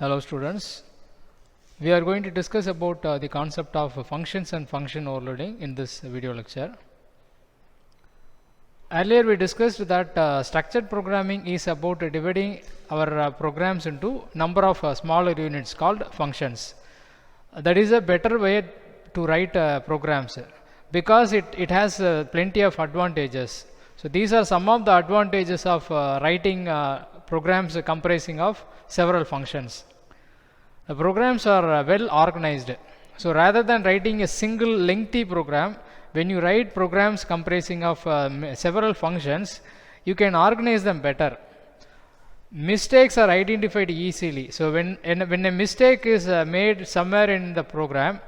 Hello students, we are going to discuss about the concept of functions and function overloading in this video lecture. Earlier we discussed that structured programming is about dividing our programs into number of smaller units called functions. That is a better way to write programs because it has plenty of advantages. So these are some of the advantages of writing programs comprising of several functions. The programs are well organized. So rather than writing a single lengthy program, when you write programs comprising of several functions, you can organize them better. Mistakes are identified easily. So when a mistake is made somewhere in the program,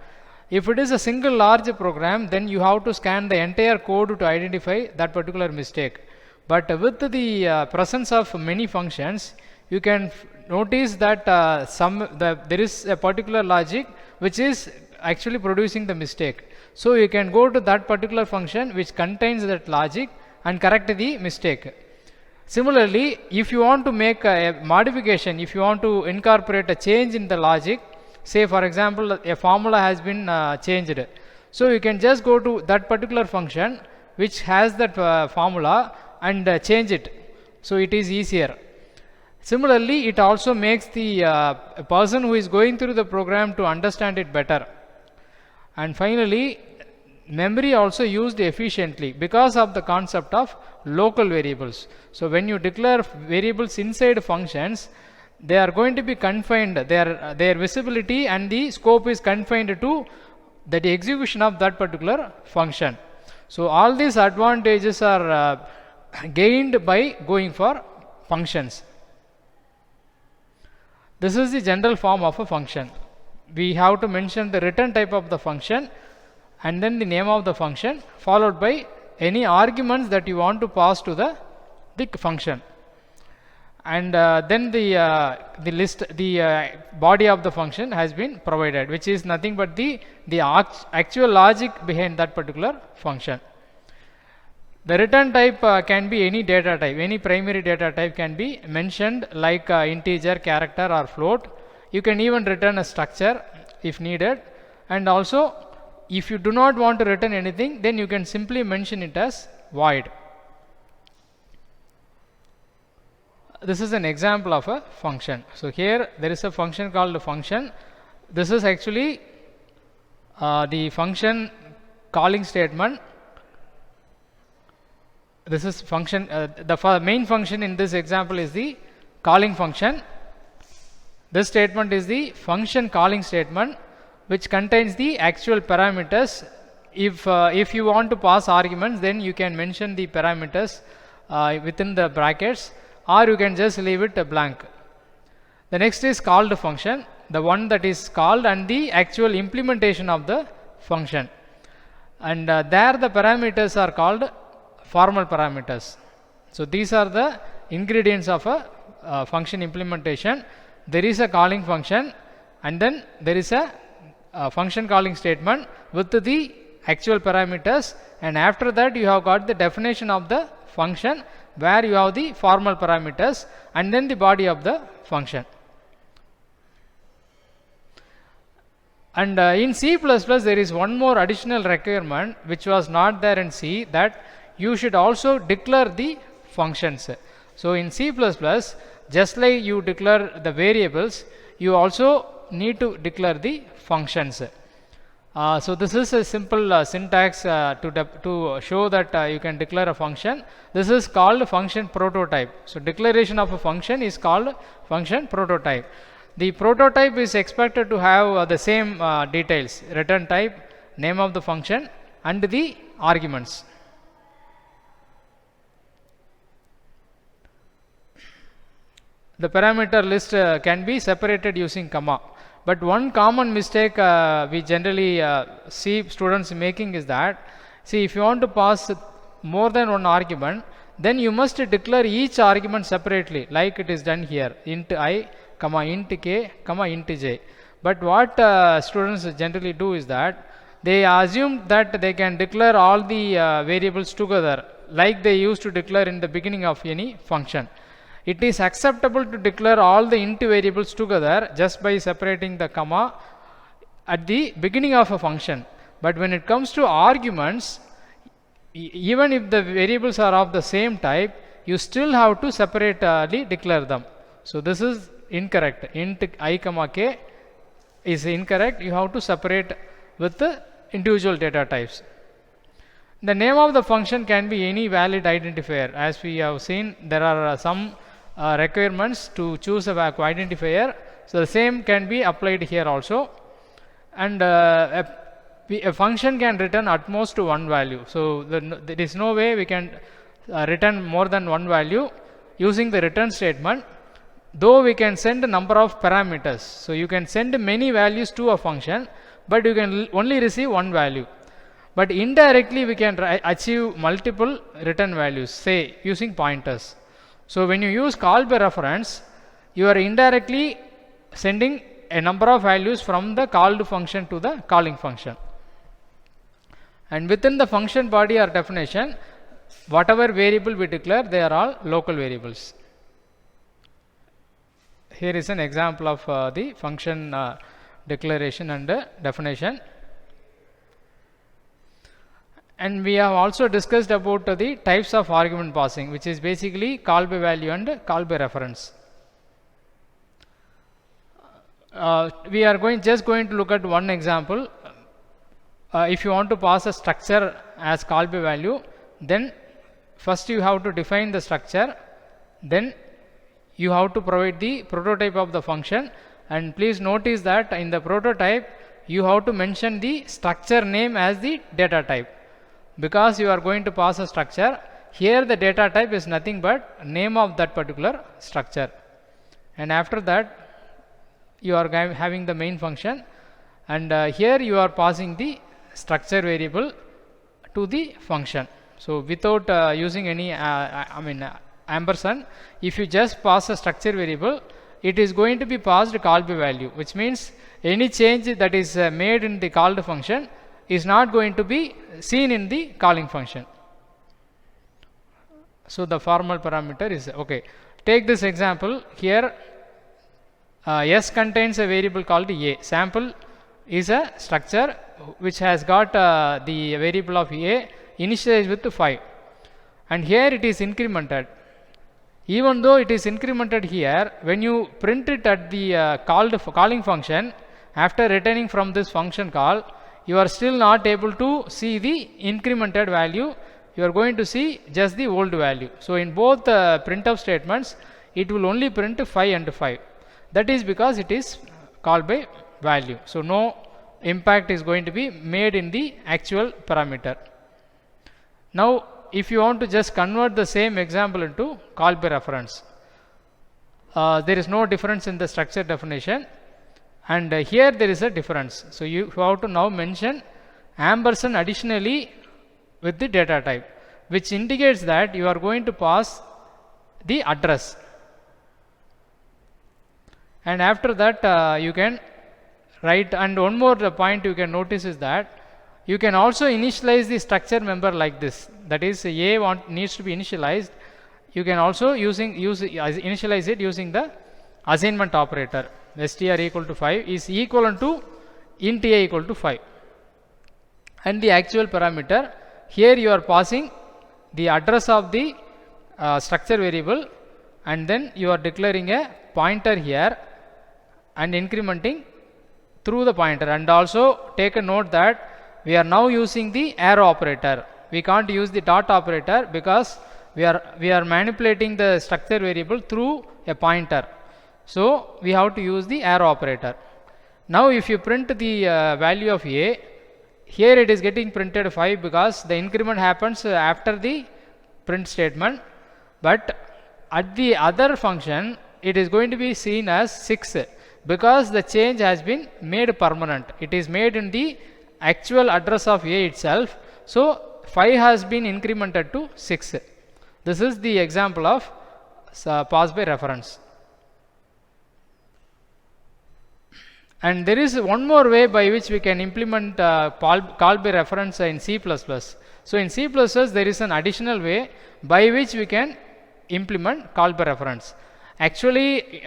if it is a single large program, then you have to scan the entire code to identify that particular mistake. But with the presence of many functions, you can notice that there is a particular logic which is actually producing the mistake. So you can go to that particular function which contains that logic and correct the mistake. Similarly, if you want to make a modification, if you want to incorporate a change in the logic, say for example a formula has been changed, so you can just go to that particular function which has that formula and change it, so it is easier. Similarly, it also makes the person who is going through the program to understand it better. And finally, memory also used efficiently because of the concept of local variables. So when you declare variables inside functions, they are going to be confined, their visibility and the scope is confined to the execution of that particular function. So all these advantages are gained by going for functions. This is the general form of a function. We have to mention the return type of the function and then the name of the function followed by any arguments that you want to pass to the function. And then the body of the function has been provided, which is nothing but the actual logic behind that particular function. The return type can be any data type, any primary data type can be mentioned like integer, character or float. You can even return a structure if needed, and also if you do not want to return anything, then you can simply mention it as void. This is an example of a function. So here there is a function called a function. This is actually the function calling statement. This is function, the main function in this example is the calling function. This statement is the function calling statement which contains the actual parameters. If you want to pass arguments, then you can mention the parameters within the brackets, or you can just leave it blank. The next is called function, the one that is called and the actual implementation of the function. And there the parameters are called formal parameters. So these are the ingredients of a function implementation. There is a calling function and then there is a function calling statement with the actual parameters, and after that you have got the definition of the function where you have the formal parameters and then the body of the function. And in C++ there is one more additional requirement which was not there in C, that you should also declare the functions. So in C++, just like you declare the variables, you also need to declare the functions. So this is a simple syntax to show that you can declare a function. This is called function prototype. So declaration of a function is called function prototype. The prototype is expected to have the same details: return type, name of the function and the arguments. The parameter list can be separated using comma. But one common mistake we generally see students making is that, see, if you want to pass more than one argument, then you must declare each argument separately, like it is done here: int I, int k, int j. But what students generally do is that they assume that they can declare all the variables together, like they used to declare in the beginning of any function. It is acceptable to declare all the int variables together just by separating the comma at the beginning of a function. But when it comes to arguments, even if the variables are of the same type, you still have to separately declare them. So this is incorrect. Int I comma k is incorrect. You have to separate with the individual data types. The name of the function can be any valid identifier. As we have seen, there are some requirements to choose a identifier. So the same can be applied here also. And a function can return at most to one value. So there is no way we can return more than one value using the return statement, though we can send a number of parameters. So you can send many values to a function, but you can only receive one value. But indirectly we can achieve multiple return values, say using pointers. So when you use call by reference, you are indirectly sending a number of values from the called function to the calling function. And within the function body or definition, whatever variable we declare, they are all local variables. Here is an example of the function declaration and definition. And we have also discussed about the types of argument passing, which is basically call by value and call by reference. We are just going to look at one example. If you want to pass a structure as call by value, then first you have to define the structure, then you have to provide the prototype of the function. And please notice that in the prototype you have to mention the structure name as the data type, because you are going to pass a structure. Here the data type is nothing but name of that particular structure, and after that you are having the main function, and here you are passing the structure variable to the function. So without using any ampersand, if you just pass a structure variable, it is going to be passed call by value, which means any change that is made in the called function is not going to be seen in the calling function. So the formal parameter is okay. Take this example here. S contains a variable called A. Sample is a structure which has got the variable of A initialized with 5, and here it is incremented. Even though it is incremented here, when you print it at the calling function, after returning from this function call, you are still not able to see the incremented value. You are going to see just the old value. So in both printf statements, it will only print 5 and 5. That is because it is called by value. So no impact is going to be made in the actual parameter. Now if you want to just convert the same example into call by reference, there is no difference in the structure definition, and here there is a difference. So you have to now mention ampersand additionally with the data type, which indicates that you are going to pass the address, and after that you can write. And one more point you can notice is that you can also initialize the structure member like this. That is, A needs to be initialized. You can also initialize it using the assignment operator. Str equal to 5 is equivalent to int A equal to 5, and the actual parameter here you are passing the address of the structure variable, and then you are declaring a pointer here and incrementing through the pointer. And also take a note that we are now using the arrow operator. We can't use the dot operator because we are manipulating the structure variable through a pointer. So we have to use the arrow operator. Now if you print the value of A, here it is getting printed 5 because the increment happens after the print statement, but at the other function it is going to be seen as 6 because the change has been made permanent. It is made in the actual address of A itself. So 5 has been incremented to 6. This is the example of pass by reference. And there is one more way by which we can implement call by reference in C++. So in C++ there is an additional way by which we can implement call by reference. Actually,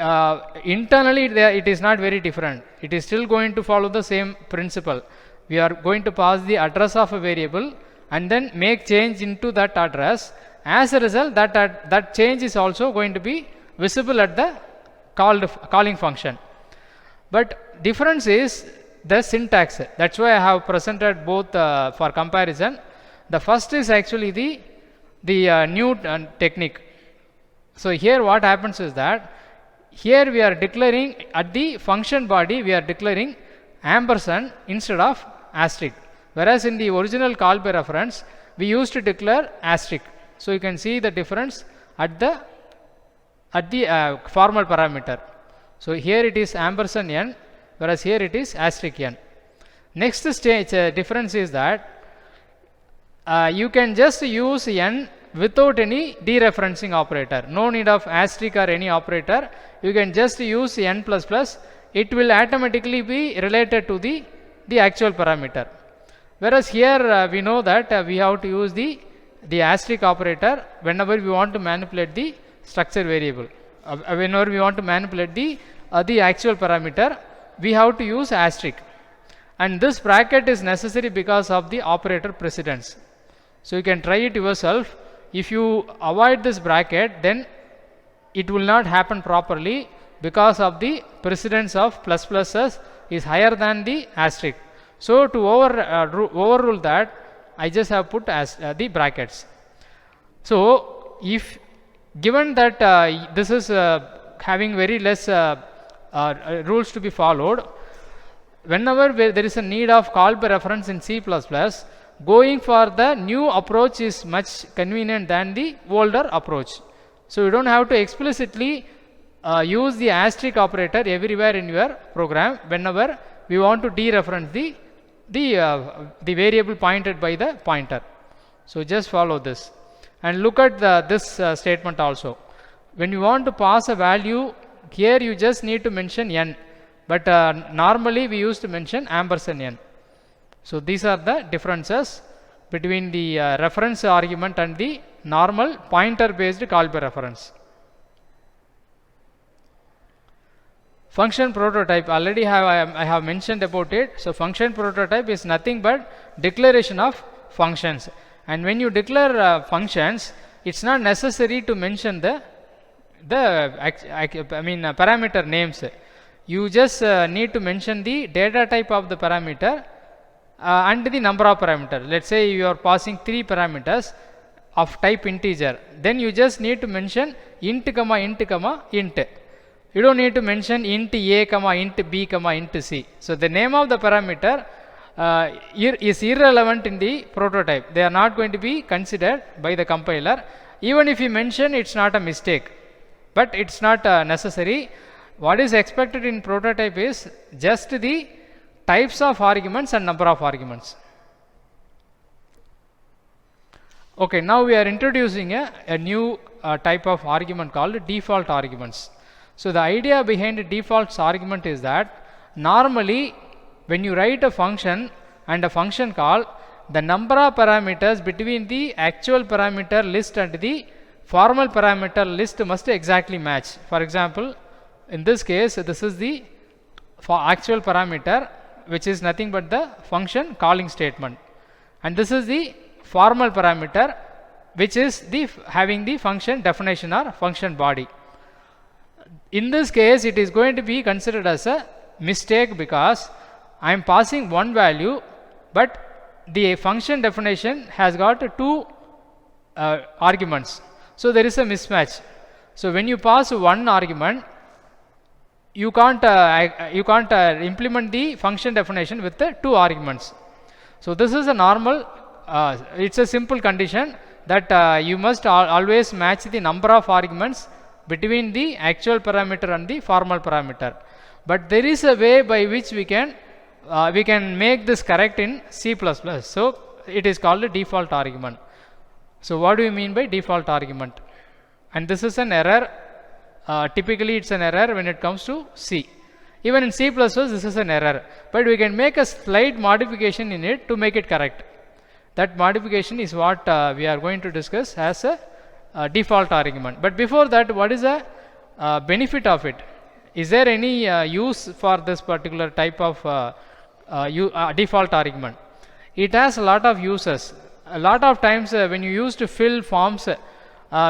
internally it is not very different. It is still going to follow the same principle. We are going to pass the address of a variable and then make change into that address. As a result, that change is also going to be visible at the calling function. But difference is the syntax. That's why I have presented both for comparison. The first is actually the new technique. So here what happens is that here we are declaring at the function body, we are declaring ampersand instead of asterisk, whereas in the original call by reference we used to declare asterisk. So you can see the difference at the formal parameter. So here it is ampersand n, whereas here it is asterisk n. Next stage difference is that you can just use n without any dereferencing operator. No need of asterisk or any operator. You can just use n plus plus. It will automatically be related to the actual parameter. Whereas here we know that we have to use the asterisk operator whenever we want to manipulate the structure variable. Whenever we want to manipulate the actual parameter, we have to use asterisk. And this bracket is necessary because of the operator precedence. So you can try it yourself. If you avoid this bracket, then it will not happen properly because of the precedence of plus pluses is higher than the asterisk. So to overrule that, I just have put as the brackets. So if given that this is having very less rules to be followed, whenever there is a need of call by reference in C++, going for the new approach is much convenient than the older approach. So you don't have to explicitly use the asterisk operator everywhere in your program whenever we want to dereference the variable pointed by the pointer. So just follow this and look at this statement also. When you want to pass a value, here you just need to mention n, but normally we used to mention ampersand n. So these are the differences between the reference argument and the normal pointer based call by reference. Function prototype, already I have mentioned about it. So function prototype is nothing but declaration of functions, and when you declare functions, it's not necessary to mention the parameter names. You just need to mention the data type of the parameter and the number of parameters. Let's say you are passing 3 parameters of type integer, then you just need to mention int comma int comma int. You don't need to mention int a comma int b comma int c. So the name of the parameter is irrelevant in the prototype. They are not going to be considered by the compiler. Even if you mention, it's not a mistake, but it's not necessary. What is expected in prototype is just the types of arguments and number of arguments. Okay, now we are introducing a new type of argument called default arguments. So the idea behind the default argument is that normally when you write a function and a function call, the number of parameters between the actual parameter list and the formal parameter list must exactly match. For example, in this case, this is the actual parameter, which is nothing but the function calling statement, and this is the formal parameter, which is the having the function definition or function body. In this case, it is going to be considered as a mistake because I am passing one value, but the function definition has got 2 arguments. So there is a mismatch. So when you pass one argument, you can't implement the function definition with the 2 arguments. So this is a normal. It's a simple condition that you must always match the number of arguments between the actual parameter and the formal parameter. But there is a way by which we can make this correct in C++. So it is called a default argument. So what do you mean by default argument? And this is an error. Typically it's an error when it comes to C. Even in C++ this is an error, but we can make a slight modification in it to make it correct. That modification is what we are going to discuss as default argument. But before that, what is the benefit of it? Is there any use for this particular type of default argument? It has a lot of uses. A lot of times when you used to fill forms,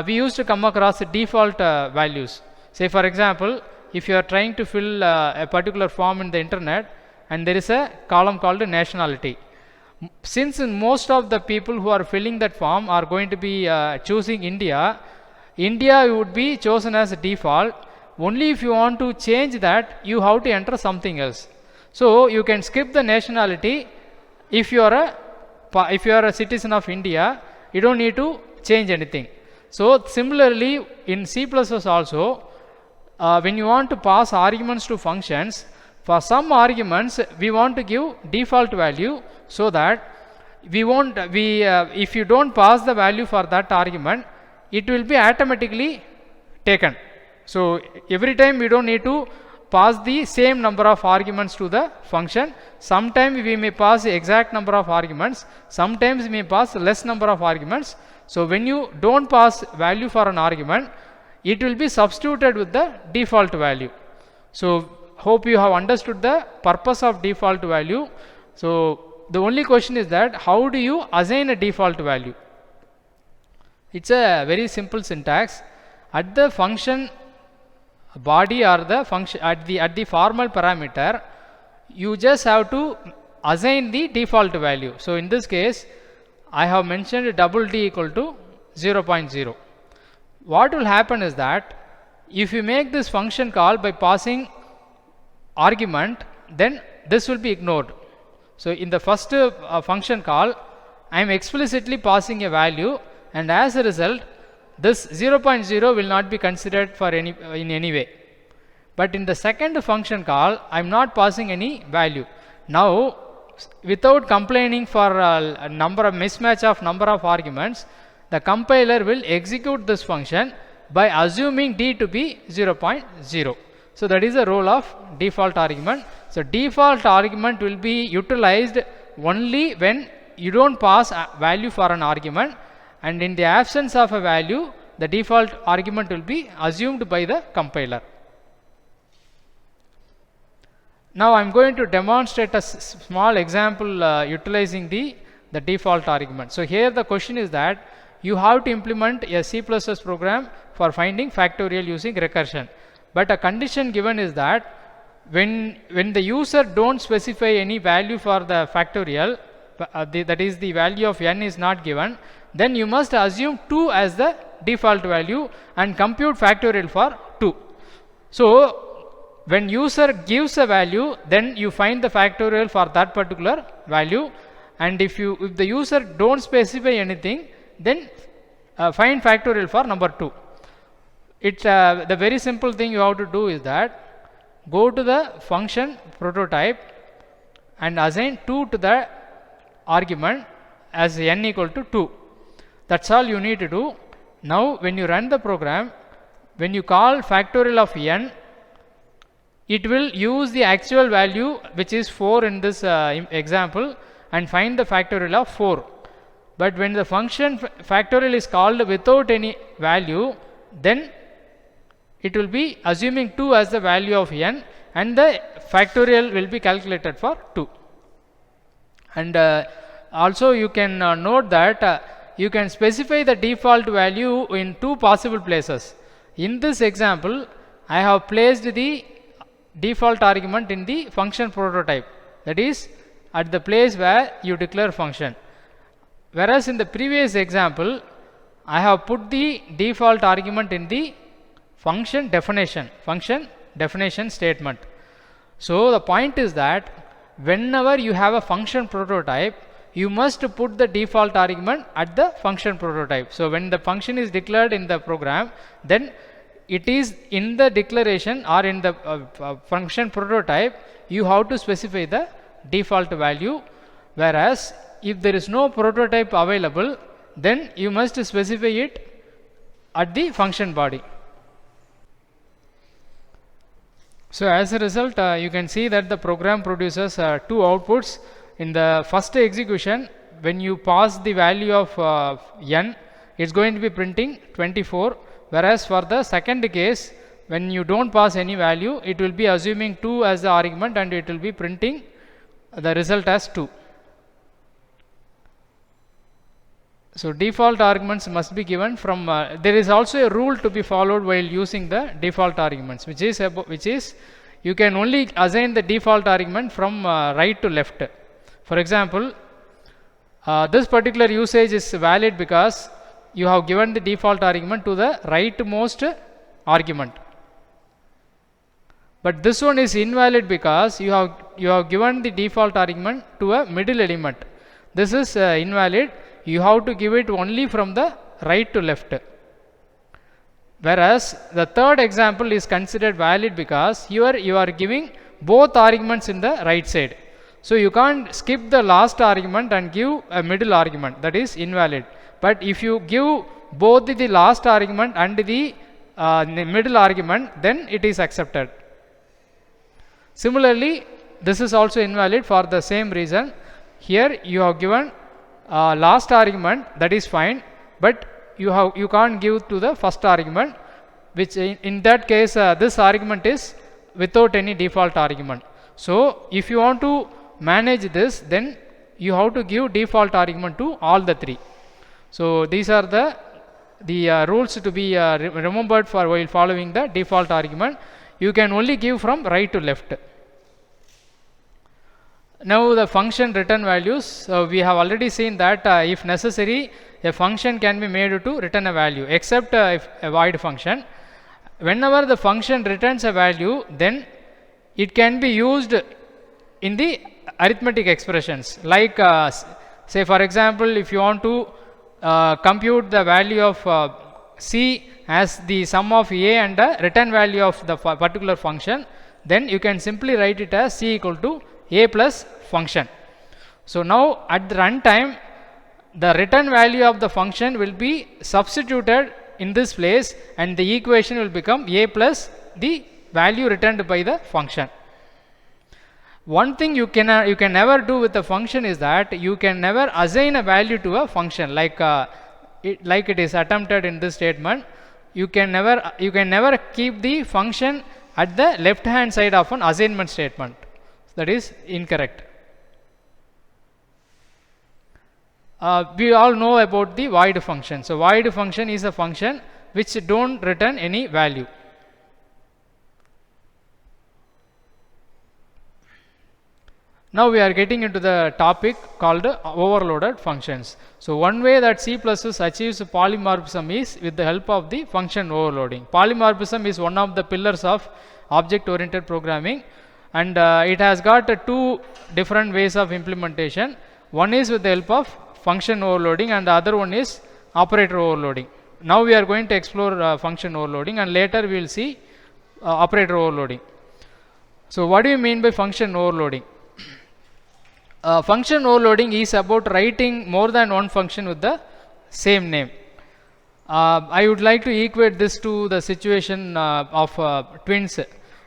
we used to come across default values. Say for example, if you are trying to fill a particular form in the internet and there is a column called nationality. Since most of the people who are filling that form are going to be choosing India, India would be chosen as default. Only if you want to change that, you have to enter something else. So you can skip the nationality. If you are a citizen of India, you don't need to change anything. So similarly in C++ also, when you want to pass arguments to functions, for some arguments we want to give default value, so that if you don't pass the value for that argument, it will be automatically taken. So every time we don't need to pass the same number of arguments to the function. Sometimes we may pass the exact number of arguments, sometimes we may pass less number of arguments. So when you don't pass value for an argument, it will be substituted with the default value. So hope you have understood the purpose of default value. So the only question is that how do you assign a default value? It's a very simple syntax. At the function body or the function at the formal parameter, you just have to assign the default value. So in this case, I have mentioned double D equal to 0.0. What will happen is that if you make this function call by passing argument, then this will be ignored. So in the first function call, I am explicitly passing a value, and as a result, this 0.0 will not be considered for in any way. But in the second function call, I am not passing any value. Now, without complaining for a number of mismatch of number of arguments, the compiler will execute this function by assuming D to be 0.0. So that is the role of default argument. So default argument will be utilized only when you don't pass a value for an argument, and in the absence of a value, the default argument will be assumed by the compiler. Now I am going to demonstrate a small example utilizing the default argument. So here the question is that you have to implement a C++ program for finding factorial using recursion. But a condition given is that when the user don't specify any value for the factorial, that is the value of n is not given, then you must assume 2 as the default value and compute factorial for 2. So when user gives a value, then you find the factorial for that particular value, and if the user don't specify anything, then find factorial for number 2. It's the very simple thing you have to do is that go to the function prototype and assign 2 to the argument as n equal to 2. That's all you need to do. Now when you run the program, when you call factorial of n, it will use the actual value, which is 4 in this example, and find the factorial of 4. But when the function factorial is called without any value, then it will be assuming 2 as the value of n, and the factorial will be calculated for 2. And also you can note that you can specify the default value in 2 possible places. In this example, I have placed the default argument in the function prototype, that is at the place where you declare function. Whereas in the previous example, I have put the default argument in the function definition statement. So the point is that whenever you have a function prototype, you must put the default argument at the function prototype. So when the function is declared in the program, then it is in the declaration or in the function prototype, you have to specify the default value. Whereas if there is no prototype available, then you must specify it at the function body. So as a result, you can see that the program produces 2 outputs. In the first execution, when you pass the value of n, it's going to be printing 24, whereas for the second case, when you don't pass any value, it will be assuming 2 as the argument and it will be printing the result as 2. So default arguments must be given from, there is also a rule to be followed while using the default arguments, which is you can only assign the default argument from right to left. For example, this particular usage is valid because you have given the default argument to the rightmost argument. But this one is invalid because you have given the default argument to a middle element. This is invalid. You have to give it only from the right to left. Whereas the third example is considered valid because here you are giving both arguments in the right side. So you can't skip the last argument and give a middle argument, that is invalid. But if you give both the last argument and the middle argument, then it is accepted. Similarly, this is also invalid for the same reason. Here you have given last argument, that is fine, but you can't give to the first argument, which in that case this argument is without any default argument. So if you want to manage this, then you have to give default argument to all the three. So these are the rules to be remembered for while following the default argument. You can only give from right to left. Now the function return values, we have already seen that if necessary, a function can be made to return a value, except if a void function. Whenever the function returns a value, then it can be used in the arithmetic expressions. Like say for example, if you want to compute the value of c as the sum of a and the return value of the particular function, then you can simply write it as c equal to a plus function. So now at the runtime, the return value of the function will be substituted in this place and the equation will become a plus the value returned by the function. One thing you can never do with the function is that you can never assign a value to a function like it is attempted in this statement. You can never keep the function at the left hand side of an assignment statement. That is incorrect. We all know about the void function. So void function is a function which don't return any value. Now we are getting into the topic called overloaded functions. So one way that C++ achieves polymorphism is with the help of the function overloading. Polymorphism is one of the pillars of object-oriented programming, and it has got two different ways of implementation. One is with the help of function overloading and the other one is operator overloading. Now we are going to explore function overloading, and later we will see operator overloading. So what do you mean by function overloading? Function overloading is about writing more than one function with the same name. I would like to equate this to the situation of twins.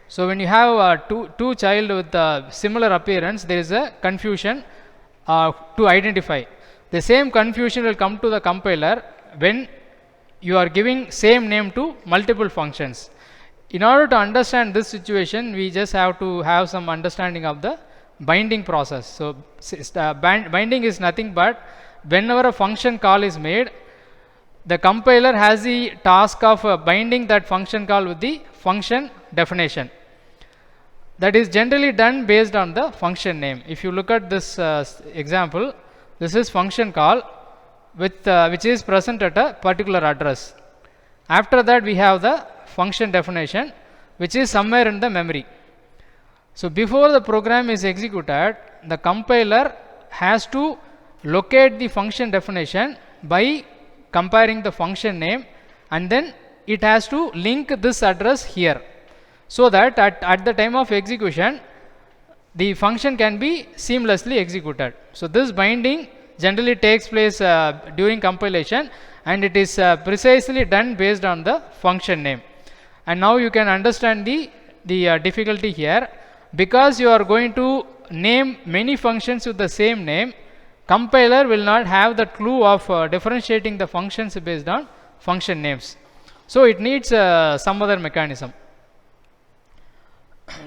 So when you have two child with similar appearance, there is a confusion to identify. The same confusion will come to the compiler when you are giving same name to multiple functions. In order to understand this situation, we just have to have some understanding of the binding process. So binding is nothing but whenever a function call is made, the compiler has the task of binding that function call with the function definition. That is generally done based on the function name. If you look at this example, this is function call with which is present at a particular address. After that we have the function definition, which is somewhere in the memory. So before the program is executed, the compiler has to locate the function definition by comparing the function name, and then it has to link this address here, so that at the time of execution the function can be seamlessly executed. So this binding generally takes place during compilation, and it is precisely done based on the function name. And now you can understand the difficulty here. Because you are going to name many functions with the same name, compiler will not have the clue of differentiating the functions based on function names. So it needs some other mechanism.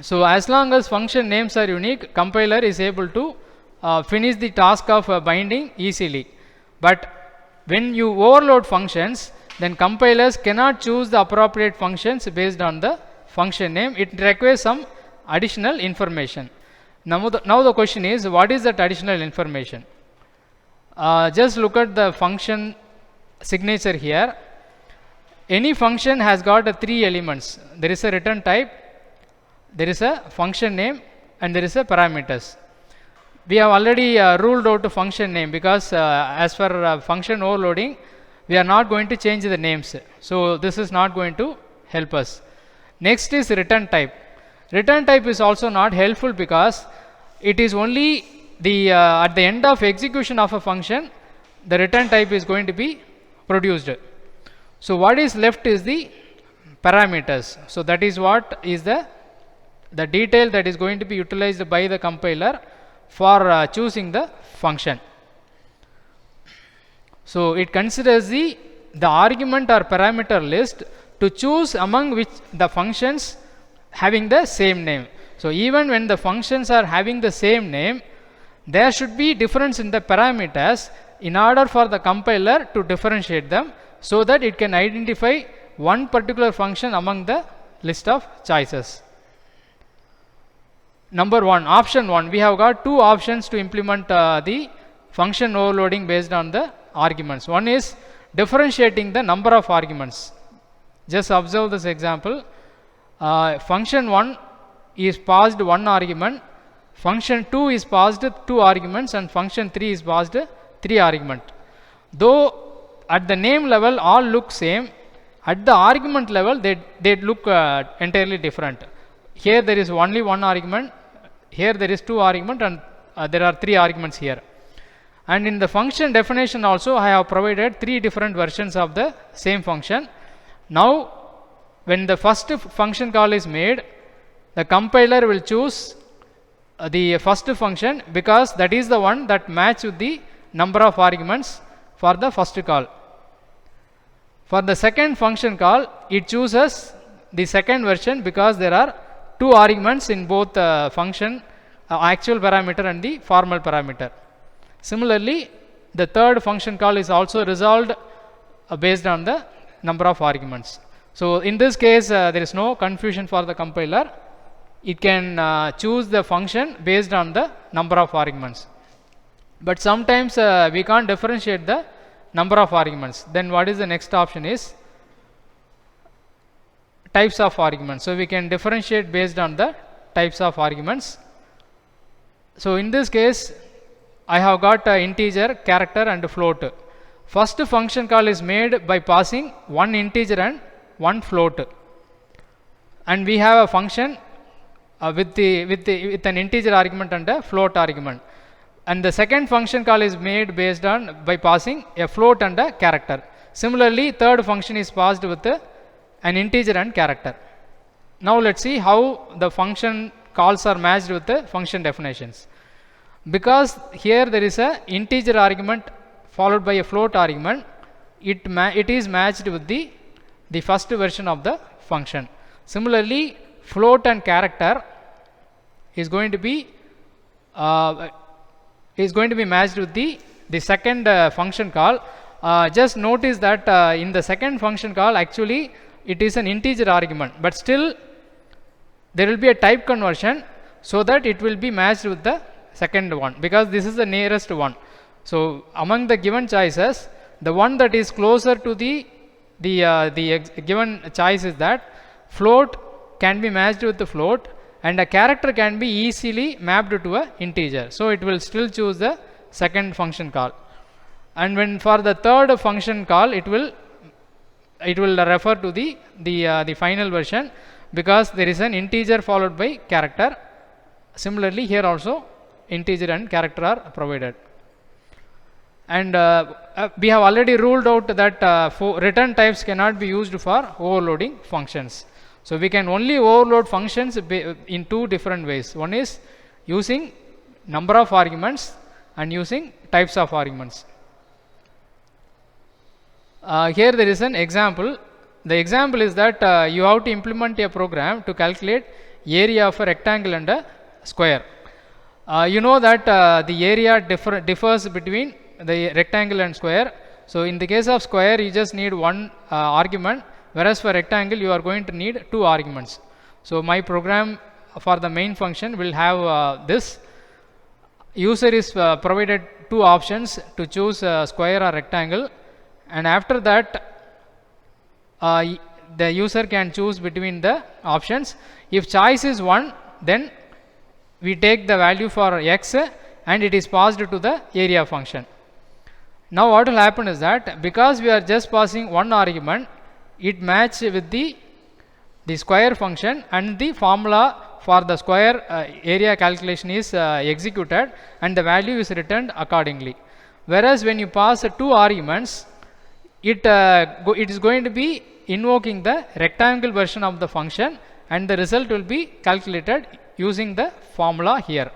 So as long as function names are unique, compiler is able to finish the task of binding easily. But when you overload functions, then compilers cannot choose the appropriate functions based on the function name. It requires some additional information. Now the question is, what is that additional information? Just look at the function signature here. Any function has got 3 elements. There is a return type, there is a function name, and there is a parameters. We have already ruled out the function name because as for function overloading, we are not going to change the names. So this is not going to help us. Next is return type. Return type is also not helpful because it is only the at the end of execution of a function, the return type is going to be produced. So what is left is the parameters. So that is what is the detail that is going to be utilized by the compiler for choosing the function. So it considers the argument or parameter list to choose among which the functions having the same name. So even when the functions are having the same name, there should be difference in the parameters in order for the compiler to differentiate them, so that it can identify one particular function among the list of choices. Number 1, option 1, we have got 2 options to implement the function overloading based on the arguments. One is differentiating the number of arguments. Just observe this example. Function 1 is passed 1 argument, function 2 is passed 2 arguments, and function 3 is passed 3 argument. Though at the name level all look same, at the argument level they look entirely different. Here there is only 1 argument, here there is 2 argument, and there are 3 arguments here. And in the function definition also I have provided 3 different versions of the same function. Now when the first function call is made, the compiler will choose the first function because that is the one that match with the number of arguments for the first call. For the second function call, it chooses the second version because there are 2 arguments in both function actual parameter and the formal parameter. Similarly, the third function call is also resolved based on the number of arguments. So in this case there is no confusion for the compiler. It can choose the function based on the number of arguments. But sometimes we can't differentiate the number of arguments. Then what is the next option is types of arguments. So we can differentiate based on the types of arguments. So in this case I have got integer, character, and float. First function call is made by passing 1 integer and 1 float, and we have a function with an integer argument and a float argument. And the second function call is made based on by passing a float and a character. Similarly, third function is passed with an integer and character. Now let's see how the function calls are matched with the function definitions. Because here there is a integer argument followed by a float argument, it is matched with the first version of the function. Similarly, float and character is going to be matched with the second function call. Just notice that in the second function call actually it is an integer argument, but still there will be a type conversion so that it will be matched with the second one, because this is the nearest one. So among the given choices, the one that is closer to the given choice is that float can be matched with the float, and a character can be easily mapped to a integer. So it will still choose the second function call. And when for the third function call, it will refer to the final version, because there is an integer followed by character. Similarly, here also integer and character are provided. And we have already ruled out that return types cannot be used for overloading functions. So we can only overload functions in 2 different ways. One is using number of arguments, and using types of arguments. Here there is an example. The example is that you have to implement a program to calculate area of a rectangle and a square. You know that the area differs between the rectangle and square. So in the case of square, you just need one argument, whereas for rectangle you are going to need two arguments. So my program for the main function will have this. User is provided two options to choose square or rectangle, and after that the user can choose between the options. If choice is 1, then we take the value for x and it is passed to the area function. Now what will happen is that because we are just passing one argument, it match with the square function, and the formula for the square area calculation is executed and the value is returned accordingly. Whereas when you pass two arguments, it is going to be invoking the rectangle version of the function, and the result will be calculated using the formula here.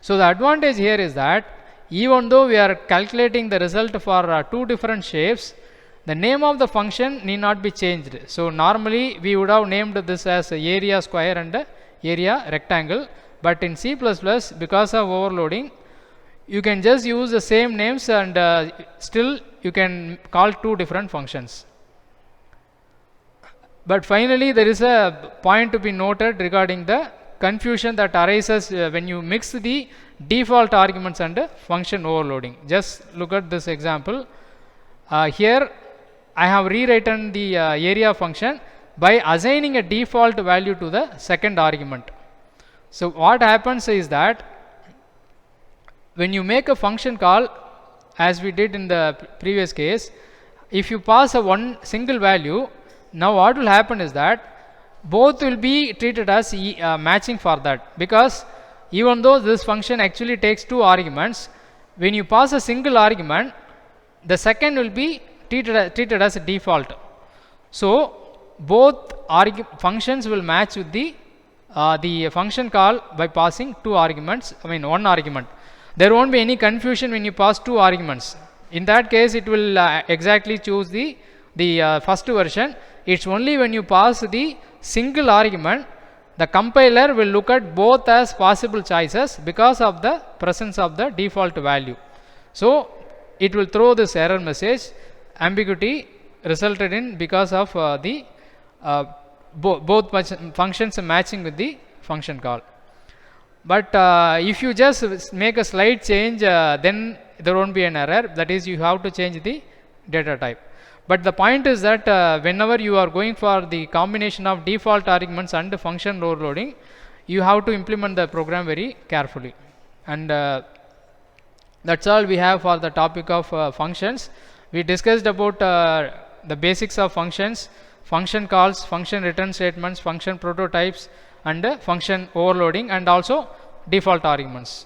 So the advantage here is that even though we are calculating the result for two different shapes, the name of the function need not be changed. So normally we would have named this as area square and area rectangle, but in C++, because of overloading, you can just use the same names and still you can call two different functions. But finally, there is a point to be noted regarding the confusion that arises when you mix the default arguments and function overloading. Just look at this example. Here I have rewritten the area function by assigning a default value to the second argument. So what happens is that when you make a function call, as we did in the previous case, if you pass a one single value, now what will happen is that both will be treated as matching for that, because even though this function actually takes two arguments, when you pass a single argument, the second will be treated as a default. So both functions will match with the function call by passing two arguments, one argument. There won't be any confusion when you pass two arguments. In that case, it will exactly choose the first version. It's only when you pass the single argument, the compiler will look at both as possible choices because of the presence of the default value. So it will throw this error message, ambiguity resulted in because of both functions matching with the function call. But if you just make a slight change, then there won't be an error. That is, you have to change the data type. But the point is that whenever you are going for the combination of default arguments and the function overloading, you have to implement the program very carefully. And that's all we have for the topic of functions. We discussed about the basics of functions, function calls, function return statements, function prototypes, and function overloading, and also default arguments.